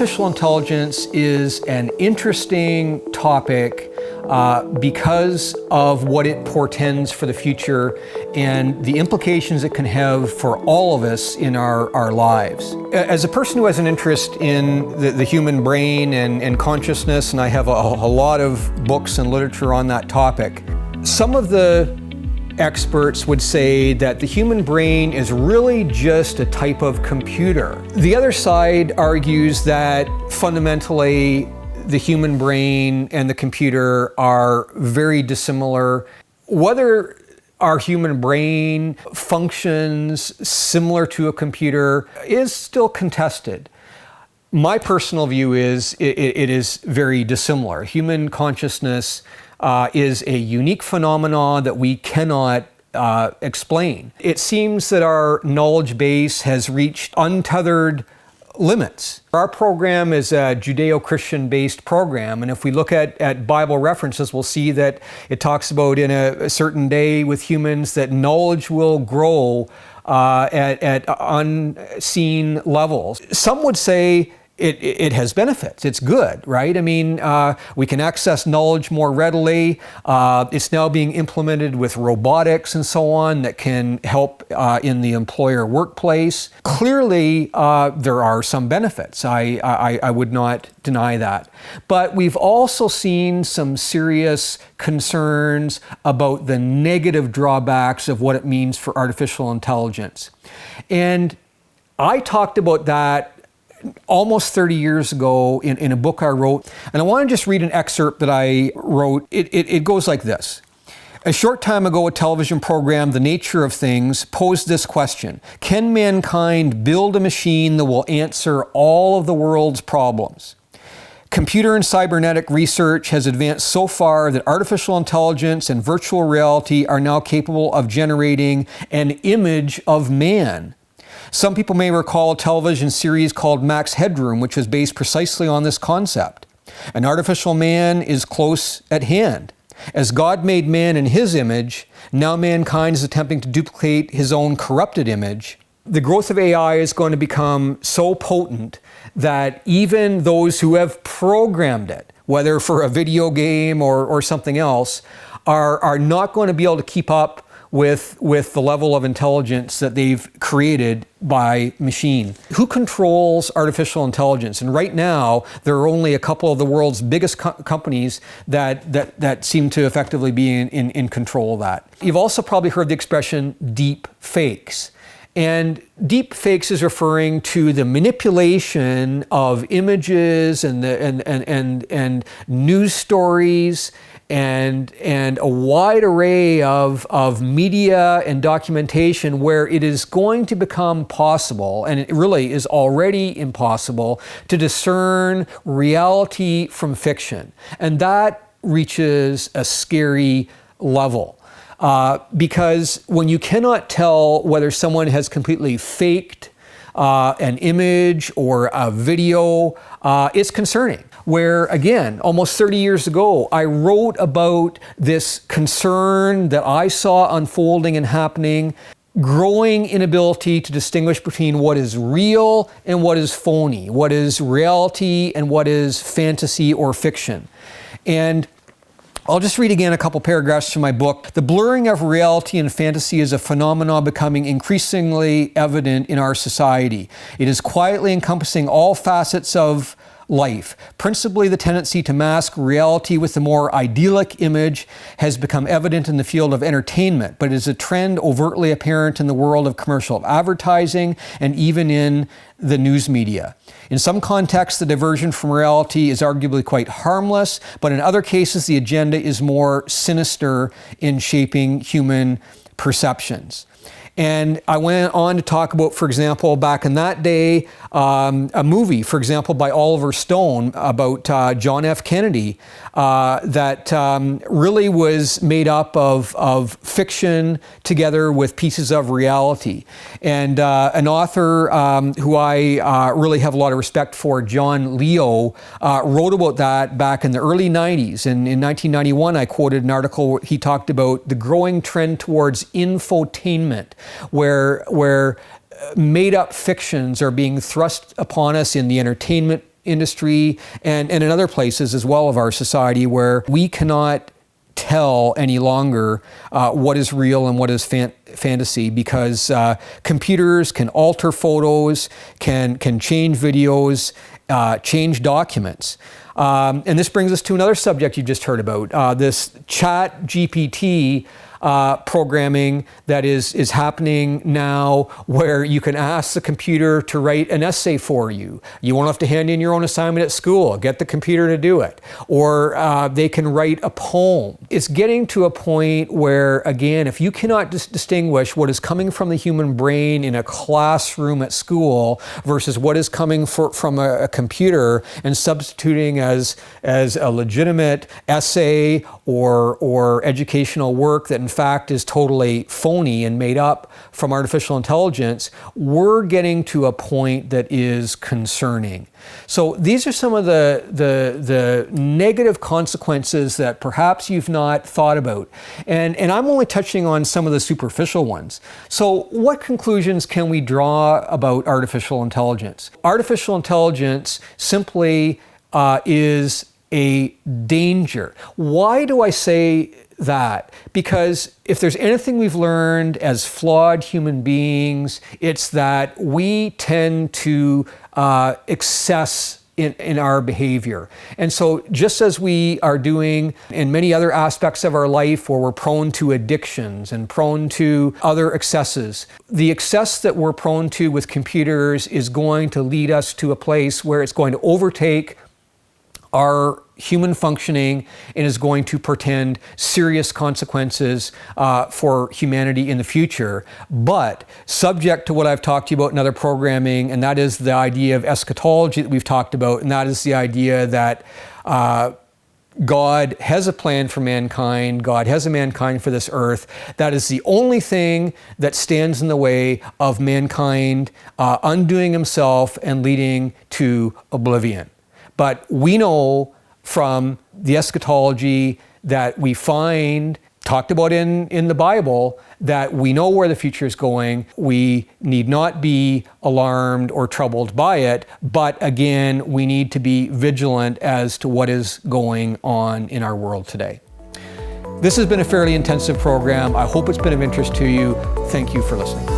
Artificial intelligence is an interesting topic because of what it portends for the future and the implications it can have for all of us in our lives. As a person who has an interest in the human brain and consciousness, and I have a lot of books and literature on that topic, some of the experts would say that the human brain is really just a type of computer. The other side argues that fundamentally the human brain and the computer are very dissimilar. Whether our human brain functions similar to a computer is still contested. My personal view is it is very dissimilar. Human consciousness is a unique phenomenon that we cannot explain. It seems that our knowledge base has reached untethered limits. Our program is a Judeo-Christian based program, and if we look at Bible references, we'll see that it talks about in a certain day with humans that knowledge will grow at unseen levels. Some would say it has benefits. It's good, right? I mean, we can access knowledge more readily. It's now being implemented with robotics and so on that can help in the employer workplace. Clearly, there are some benefits. I would not deny that. But we've also seen some serious concerns about the negative drawbacks of what it means for artificial intelligence. And I talked about that almost 30 years ago in a book I wrote, and I want to just read an excerpt that I wrote. It goes like this. A short time ago, a television program, The Nature of Things, posed this question: can mankind build a machine that will answer all of the world's problems? Computer and cybernetic research has advanced so far that artificial intelligence and virtual reality are now capable of generating an image of man. Some people may recall a television series called Max Headroom, which was based precisely on this concept. An artificial man is close at hand. As God made man in his image, now mankind is attempting to duplicate his own corrupted image. The growth of AI is going to become so potent that even those who have programmed it, whether for a video game or something else, are not going to be able to keep up with the level of intelligence that they've created by machine. Who controls artificial intelligence? And right now, there are only a couple of the world's biggest companies that seem to effectively be in control of that. You've also probably heard the expression deep fakes. And deep fakes is referring to the manipulation of images and news stories and a wide array of media and documentation where it is going to become possible, and it really is already impossible, to discern reality from fiction. And that reaches a scary level. Because when you cannot tell whether someone has completely faked an image or a video, it's concerning. Where, again, almost 30 years ago, I wrote about this concern that I saw unfolding and happening, growing inability to distinguish between what is real and what is phony, what is reality and what is fantasy or fiction. And I'll just read again a couple paragraphs from my book. The blurring of reality and fantasy is a phenomenon becoming increasingly evident in our society. It is quietly encompassing all facets of life. Principally, the tendency to mask reality with a more idyllic image has become evident in the field of entertainment, but it is a trend overtly apparent in the world of commercial advertising and even in the news media. In some contexts, the diversion from reality is arguably quite harmless, but in other cases, the agenda is more sinister in shaping human perceptions. And I went on to talk about, for example, back in that day, a movie, for example, by Oliver Stone about John F. Kennedy that really was made up of fiction together with pieces of reality. And an author who I really have a lot of respect for, John Leo, wrote about that back in the early 90s. And in 1991, I quoted an article where he talked about the growing trend towards infotainment, where made-up fictions are being thrust upon us in the entertainment industry and in other places as well of our society, where we cannot tell any longer what is real and what is fantasy, because computers can alter photos, can change videos, change documents. And this brings us to another subject you just heard about, this chat GPT programming that is happening now, where you can ask the computer to write an essay for you. You won't have to hand in your own assignment at school. Get the computer to do it. Or they can write a poem. It's getting to a point where, again, if you cannot distinguish what is coming from the human brain in a classroom at school versus what is coming from a computer and substituting as a legitimate essay or educational work that in fact is totally phony and made up from artificial intelligence, we're getting to a point that is concerning. So these are some of the negative consequences that perhaps you've not thought about. And I'm only touching on some of the superficial ones. So what conclusions can we draw about artificial intelligence? Artificial intelligence simply is a danger. Why do I say that? Because if there's anything we've learned as flawed human beings, it's that we tend to excess in our behavior. And so just as we are doing in many other aspects of our life where we're prone to addictions and prone to other excesses, the excess that we're prone to with computers is going to lead us to a place where it's going to overtake our human functioning and is going to portend serious consequences for humanity in the future. But subject to what I've talked to you about in other programming, and that is the idea of eschatology that we've talked about, and that is the idea that God has a plan for mankind. God has a mankind for this earth. That is the only thing that stands in the way of mankind undoing himself and leading to oblivion. But we know from the eschatology that we find, talked about in the Bible, that we know where the future is going. We need not be alarmed or troubled by it, but again, we need to be vigilant as to what is going on in our world today. This has been a fairly intensive program. I hope it's been of interest to you. Thank you for listening.